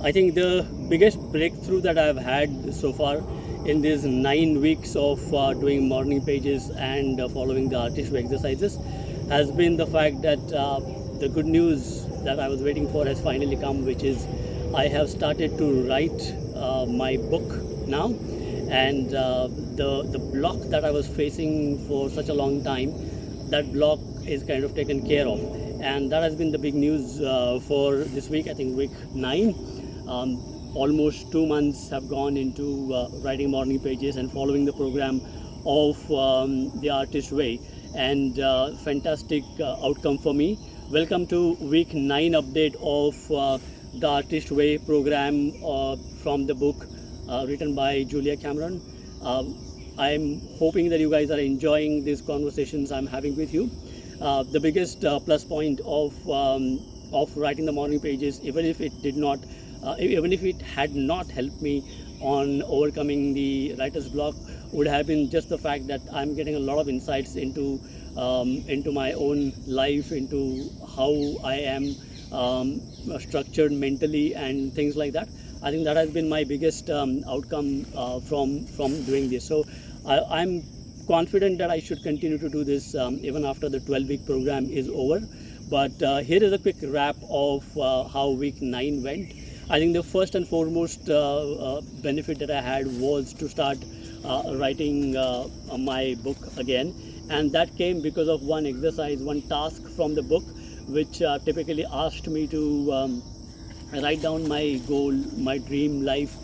I think the biggest breakthrough that I've had so far in these 9 weeks of doing morning pages and following the artist exercises has been the fact that the good news that I was waiting for has finally come, which is I have started to write my book now, and the block that I was facing for such a long time, that block is kind of taken care of, and that has been the big news for this week. I think week 9. Almost 2 months have gone into writing morning pages and following the program of the artist way, and fantastic outcome for me. Welcome to week 9 update of the artist way program from the book written by Julia Cameron. I'm hoping that you guys are enjoying these conversations I'm having with you. The biggest plus point of writing the morning pages, even if it had not helped me on overcoming the writer's block, would have been just the fact that I'm getting a lot of insights into my own life, into how I am structured mentally and things like that. I think that has been my biggest outcome from doing this. So I'm confident that I should continue to do this even after the 12-week program is over. But here is a quick wrap of how week 9 went. I think the first and foremost benefit that I had was to start writing my book again, and that came because of one exercise, one task from the book, which typically asked me to write down my goal, my dream life,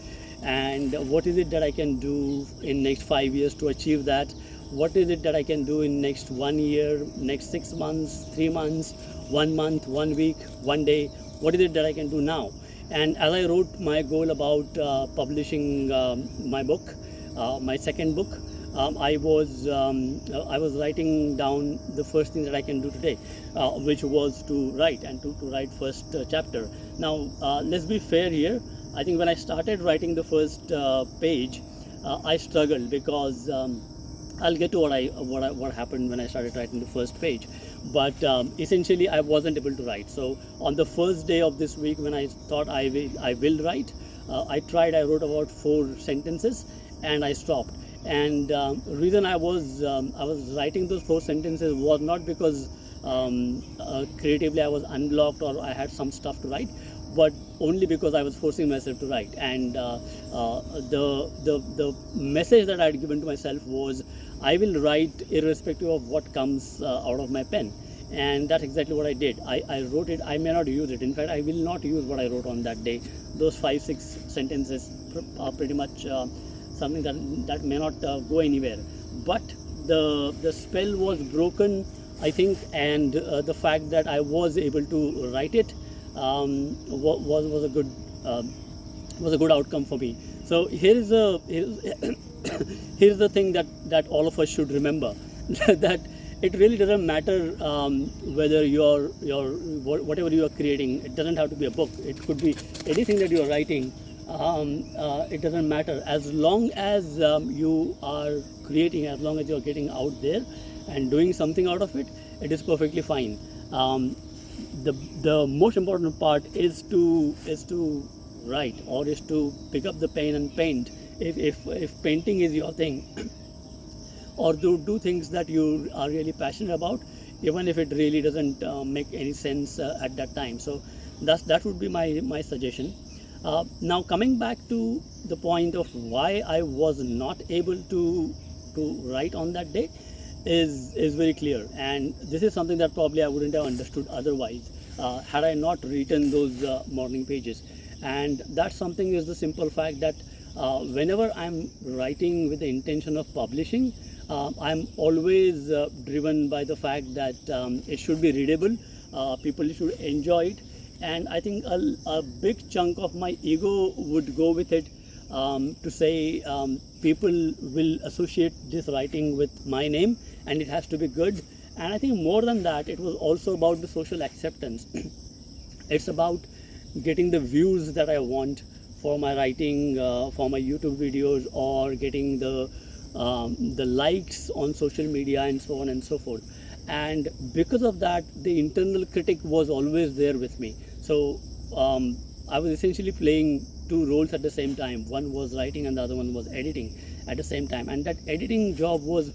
and what is it that I can do in next 5 years to achieve that. What is it that I can do in next 1 year, next 6 months, 3 months, 1 month, 1 week, 1 day? What is it that I can do now? And as I wrote my goal about publishing my book, my second book, I was writing down the first thing that I can do today, which was to write and to write first chapter. Now, let's be fair here. I think when I started writing the first page, I struggled because I'll get to what happened when I started writing the first page. But essentially, I wasn't able to write. So on the first day of this week, when I thought I will write, I tried. I wrote about 4 sentences, and I stopped. And reason I was writing those 4 sentences was not because creatively I was unblocked or I had some stuff to write, but only because I was forcing myself to write. And the message that I had given to myself was, I will write irrespective of what comes out of my pen. And that's exactly what I did. I wrote it. I may not use it. In fact, I will not use what I wrote on that day. Those 5-6 sentences are pretty much something that may not go anywhere. But the spell was broken, I think, and the fact that I was able to write it was a good outcome for me. So here's the thing that all of us should remember, that it really doesn't matter whether you're whatever you are creating. It doesn't have to be a book. It could be anything that you are writing. It doesn't matter, as long as you are creating, as long as you are getting out there and doing something out of it. It is perfectly fine. The most important part is to write, or is to pick up the pen and paint, if painting is your thing, or do things that you are really passionate about, even if it really doesn't make any sense at that time. So that would be my suggestion. Now, coming back to the point of why I was not able to write on that day is very clear, and this is something that probably I wouldn't have understood otherwise had I not written those morning pages. And that something is the simple fact that whenever I'm writing with the intention of publishing, I'm always driven by the fact that it should be readable, people should enjoy it, and I think a big chunk of my ego would go with it, to say people will associate this writing with my name and it has to be good. And I think more than that, it was also about the social acceptance. It's about getting the views that I want for my writing, for my YouTube videos, or getting the likes on social media and so on and so forth. And because of that, the internal critic was always there with me. So I was essentially playing two roles at the same time. One was writing and the other one was editing at the same time, and that editing job was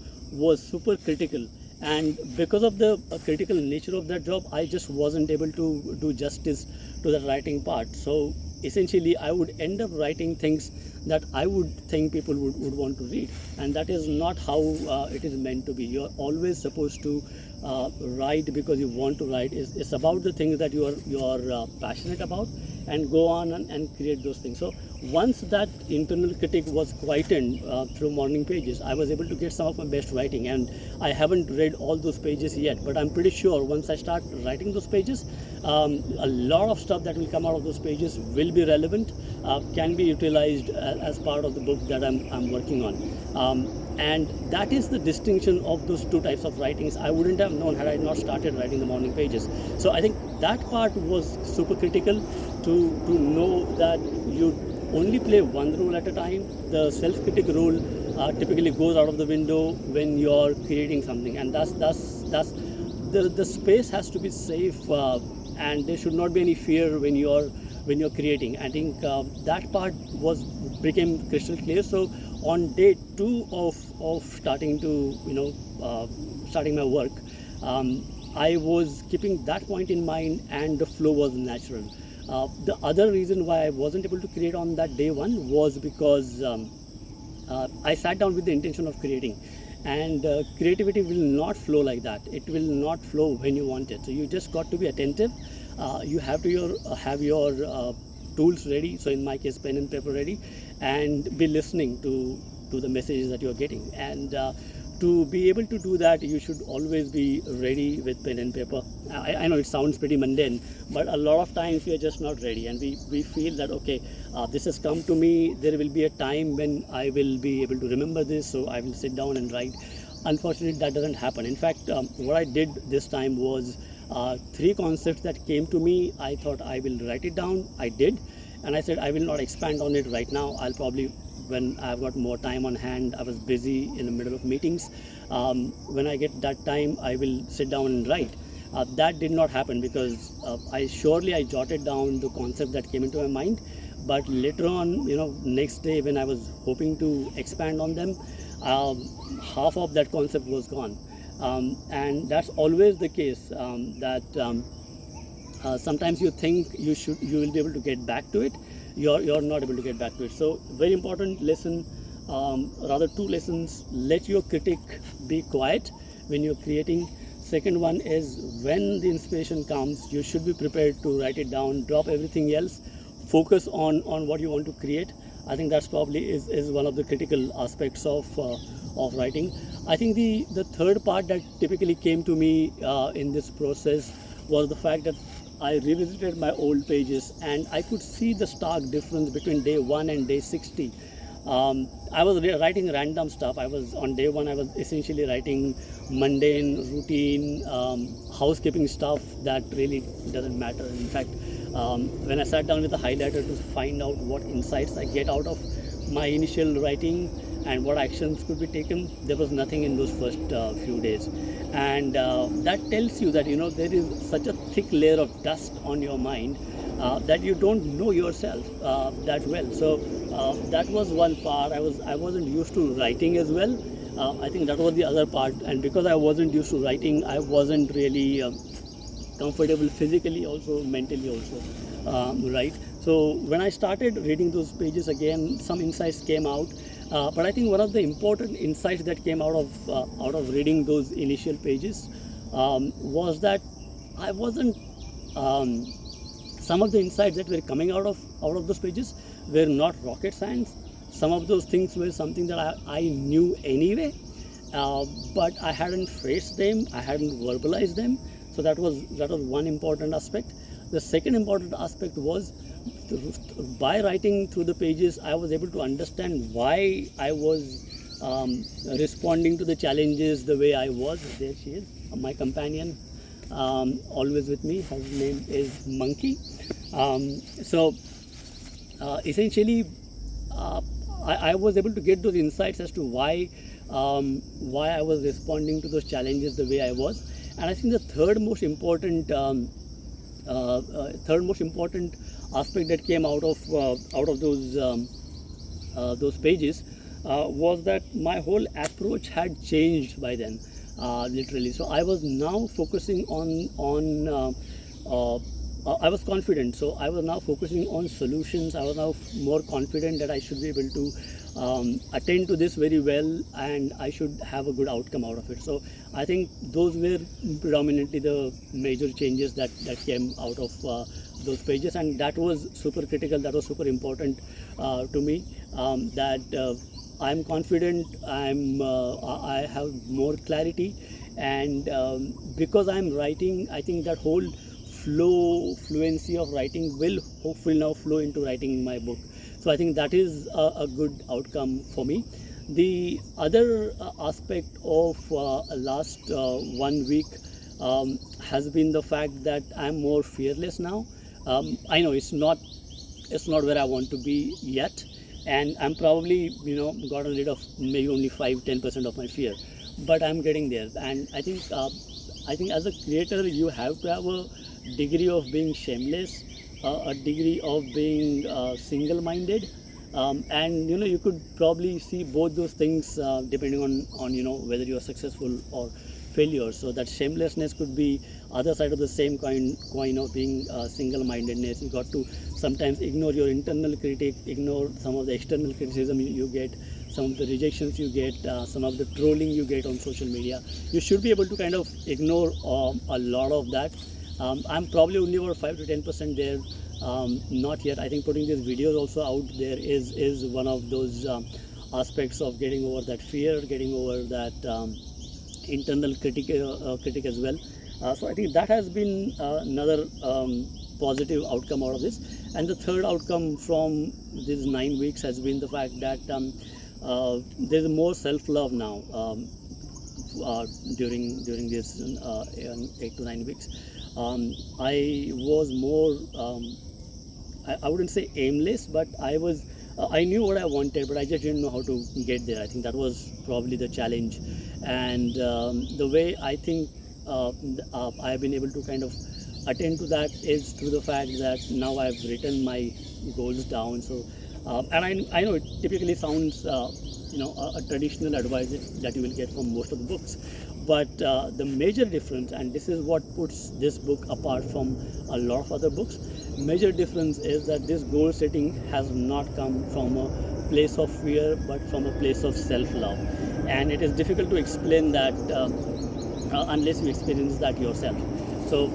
super critical. And because of the critical nature of that job, I just wasn't able to do justice to the writing part. So essentially, I would end up writing things that I would think people would want to read, and that is not how it is meant to be. You're always supposed to write because you want to write. It's about the things that you are passionate about, and go on and create those things. So once that internal critic was quietened through morning pages, I was able to get some of my best writing. And I haven't read all those pages yet, but I'm pretty sure once I start writing those pages, a lot of stuff that will come out of those pages will be relevant, can be utilized as part of the book that I'm working on. And that is the distinction of those two types of writings. I wouldn't have known had I not started writing the morning pages. So I think that part was super critical, to know that you only play one role at a time. The self-critic role typically goes out of the window when you're creating something, and that's the space has to be safe, and there should not be any fear when you're creating. I think that part became crystal clear. So on day 2 of starting my work, I was keeping that point in mind, and the flow was natural. The other reason why I wasn't able to create on that day 1 was because I sat down with the intention of creating, and creativity will not flow like that. It will not flow when you want it. So you just got to be attentive. You have to have your tools ready. So in my case, pen and paper ready, and be listening to the messages that you're getting. And to be able to do that, you should always be ready with pen and paper. I know it sounds pretty mundane, but a lot of times we are just not ready, and we feel that, okay, this has come to me, there will be a time when I will be able to remember this, so I will sit down and write. Unfortunately, that doesn't happen. In fact, what I did this time was 3 concepts that came to me. I thought I will write it down. I did, and I said I will not expand on it right now. I'll probably, when I've got more time on hand. I was busy in the middle of meetings. When I get that time, I will sit down and write. That did not happen because I jotted down the concept that came into my mind, but later on, next day when I was hoping to expand on them, half of that concept was gone. And that's always the case, that sometimes you think you will be able to get back to it. You're not able to get back to it. So very important lesson, rather 2 lessons. Let your critic be quiet when you're creating. Second one is, when the inspiration comes, you should be prepared to write it down, drop everything else, focus on what you want to create. I think that's probably is one of the critical aspects of writing. I think the third part that typically came to me in this process was the fact that I revisited my old pages, and I could see the stark difference between day 1 and day 60. I was writing random stuff. On day 1, I was essentially writing mundane, routine, housekeeping stuff that really doesn't matter. In fact, when I sat down with a highlighter to find out what insights I get out of my initial writing and what actions could be taken, there was nothing in those first few days. And that tells you that there is such a thick layer of dust on your mind that you don't know yourself that well. So that was one part. I wasn't used to writing as well. I think that was the other part, and because I wasn't used to writing, I wasn't really comfortable physically, also mentally also, right? So when I started reading those pages again, some insights came out. But I think one of the important insights that came out of reading those initial pages was that I wasn't. Some of the insights that were coming out of those pages were not rocket science. Some of those things were something that I knew anyway, but I hadn't phrased them, I hadn't verbalized them. So that was one important aspect. The second important aspect was, by writing through the pages, I was able to understand why I was responding to the challenges the way I was. There she is, my companion, always with me. Her name is Monkey. So essentially, I was able to get those insights as to why I was responding to those challenges the way I was. And I think the third most important third most important aspect that came out of those pages was that my whole approach had changed by then, literally. So I was now focusing on I was confident. So I was now focusing on solutions. I was now more confident that I should be able to attend to this very well, and I should have a good outcome out of it. So I think those were predominantly the major changes that came out of those pages, and that was super critical. That was super important to me. That I'm confident. I have more clarity, and because I'm writing, I think that whole fluency of writing will hopefully now flow into writing my book. So I think that is a good outcome for me. The other aspect of last 1 week has been the fact that I'm more fearless now. I know it's not where I want to be yet, and I'm probably gotten rid of maybe only 5-10% of my fear, but I'm getting there. And I think as a creator you have to have a degree of being shameless, a degree of being single-minded, and you could probably see both those things depending on whether you are successful or failure. So that shamelessness could be other side of the same coin of being single-mindedness. You got to sometimes ignore your internal critic, ignore some of the external criticism you get, some of the rejections you get, some of the trolling you get on social media. You should be able to kind of ignore a lot of that. I'm probably only about 5 to 10% there, not yet. I think putting these videos also out there is one of those aspects of getting over that fear, getting over that internal critic as well. So I think that has been another positive outcome out of this. And the third outcome from these 9 weeks has been the fact that there's more self-love now during this 8 to 9 weeks. I was more I wouldn't say aimless, but I knew what I wanted, but I just didn't know how to get there. I think that was probably the challenge. And the way I think I've been able to kind of attend to that is through the fact that now I've written my goals down. So and I know it typically sounds a traditional advice that you will get from most of the books, but the major difference, and this is what puts this book apart from a lot of other books, major difference is that this goal setting has not come from a place of fear, but from a place of self-love. And it is difficult to explain that unless you experience that yourself. So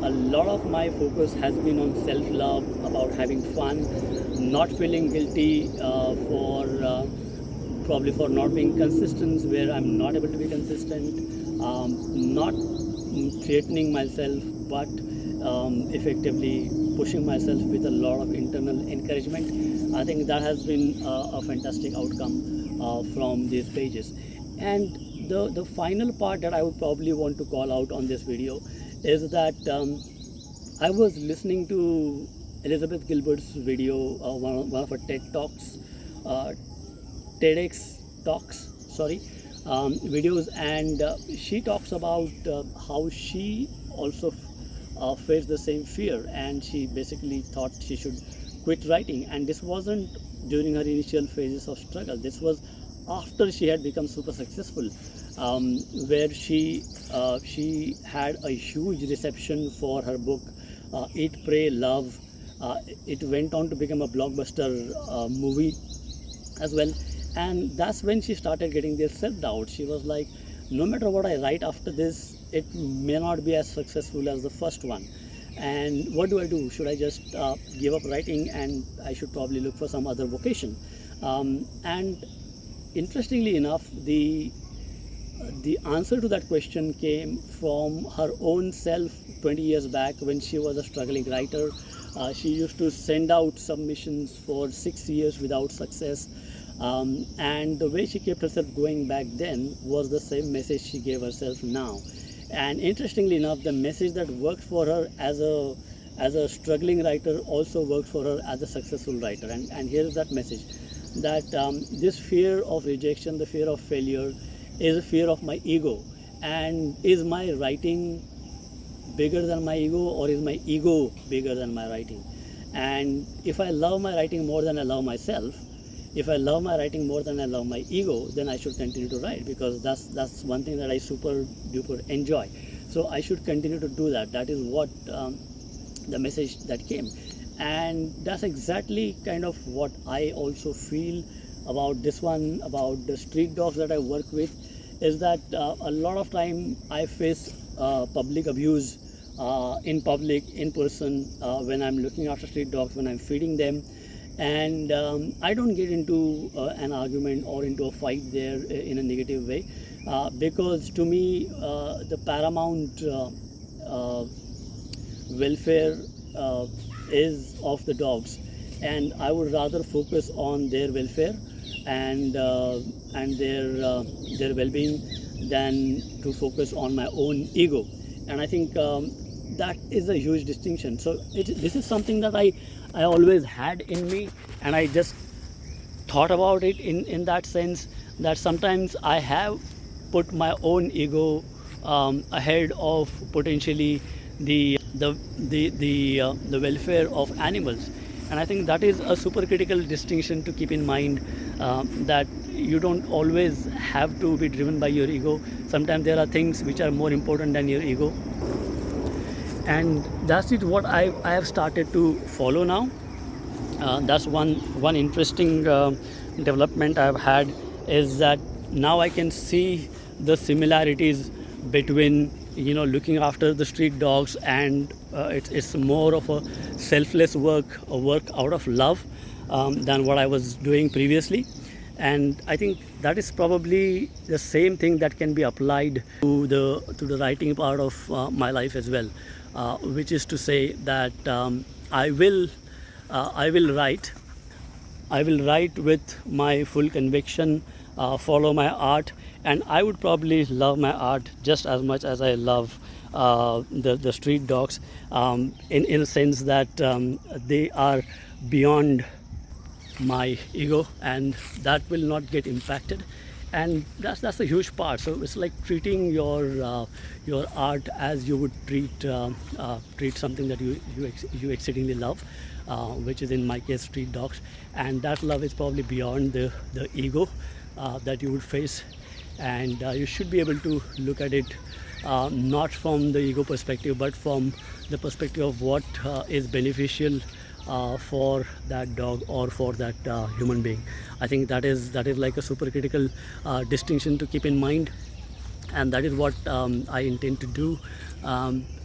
a lot of my focus has been on self-love, about having fun, not feeling guilty probably for not being consistent where I'm not able to be consistent, not threatening myself, but effectively pushing myself with a lot of internal encouragement. I think that has been a fantastic outcome from these pages. And the final part that I would probably want to call out on this video is that I was listening to Elizabeth Gilbert's video, one of her TEDx talks, videos, and she talks about how she also faced the same fear, and she basically thought she should quit writing. And this wasn't during her initial phases of struggle. This was after she had become super successful, where she had a huge reception for her book, Eat, Pray, Love. It went on to become a blockbuster movie as well. And that's when she started getting this self-doubt. She was like, no matter what I write after this, it may not be as successful as the first one. And what do I do? Should I just give up writing, and I should probably look for some other vocation? And interestingly enough, the answer to that question came from her own self 20 years back when she was a struggling writer. She used to send out submissions for 6 years without success. And the way she kept herself going back then was the same message she gave herself now. And interestingly enough, the message that worked for her as a struggling writer also worked for her as a successful writer. And here is that message, that this fear of rejection, the fear of failure, is a fear of my ego. And is my writing bigger than my ego, or is my ego bigger than my writing? And if I love my writing more than I love myself, if I love my writing more than I love my ego, then I should continue to write, because that's one thing that I super duper enjoy. So I should continue to do that. That is what the message that came, and that's exactly kind of what I also feel about this one, about the street dogs that I work with. Is that a lot of time I face public abuse in public, in person, when I'm looking after street dogs, when I'm feeding them, and I don't get into an argument or into a fight there in a negative way, because to me the paramount welfare is of the dogs, and I would rather focus on their welfare and their well-being than to focus on my own ego. And I think that is a huge distinction. So this is something that I always had in me, and I just thought about it in that sense, that sometimes I have put my own ego ahead of potentially the welfare of animals. And I think that is a super critical distinction to keep in mind, that you don't always have to be driven by your ego. Sometimes there are things which are more important than your ego, and that's it what I have started to follow now. That's one interesting development I've had, is that now I can see the similarities between looking after the street dogs, and it's more of a selfless work, a work out of love, than what I was doing previously. And I think that is probably the same thing that can be applied to the writing part of my life as well, which is to say that I will write. I will write with my full conviction, follow my art, and I would probably love my art just as much as I love the street dogs, in a sense that they are beyond my ego, and that will not get impacted. And that's a huge part. So it's like treating your art as you would treat something that you exceedingly love, which is in my case street dogs. And that love is probably beyond the ego that you would face, and you should be able to look at it not from the ego perspective, but from the perspective of what is beneficial for that dog or for that human being. I think that is like a super critical distinction to keep in mind, and that is what I intend to do.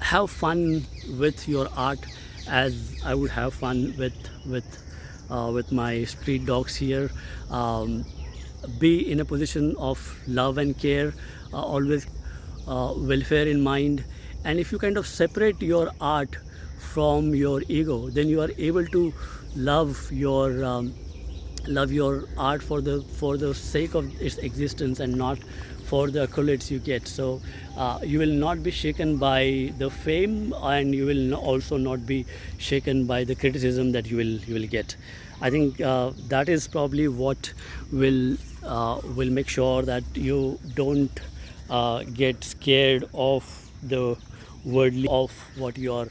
Have fun with your art as I would have fun with my street dogs here. Be in a position of love and care, always welfare in mind. And if you kind of separate your art from your ego, then you are able to love your art for the sake of its existence, and not for the accolades you get. So you will not be shaken by the fame, and you will also not be shaken by the criticism that you will get. I think that is probably what will make sure that you don't get scared of the worldly of what you're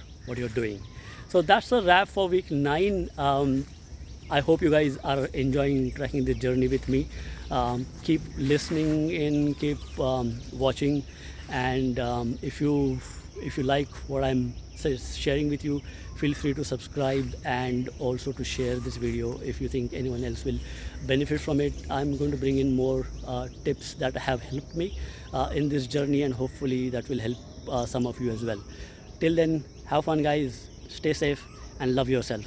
doing. So that's a wrap for week 9. I hope you guys are enjoying tracking this journey with me. Keep listening in, keep watching, and if you like what I'm sharing with you, feel free to subscribe, and also to share this video if you think anyone else will benefit from it. I'm going to bring in more tips that have helped me in this journey, and hopefully that will help some of you as well. Till then, have fun guys, stay safe, and love yourself.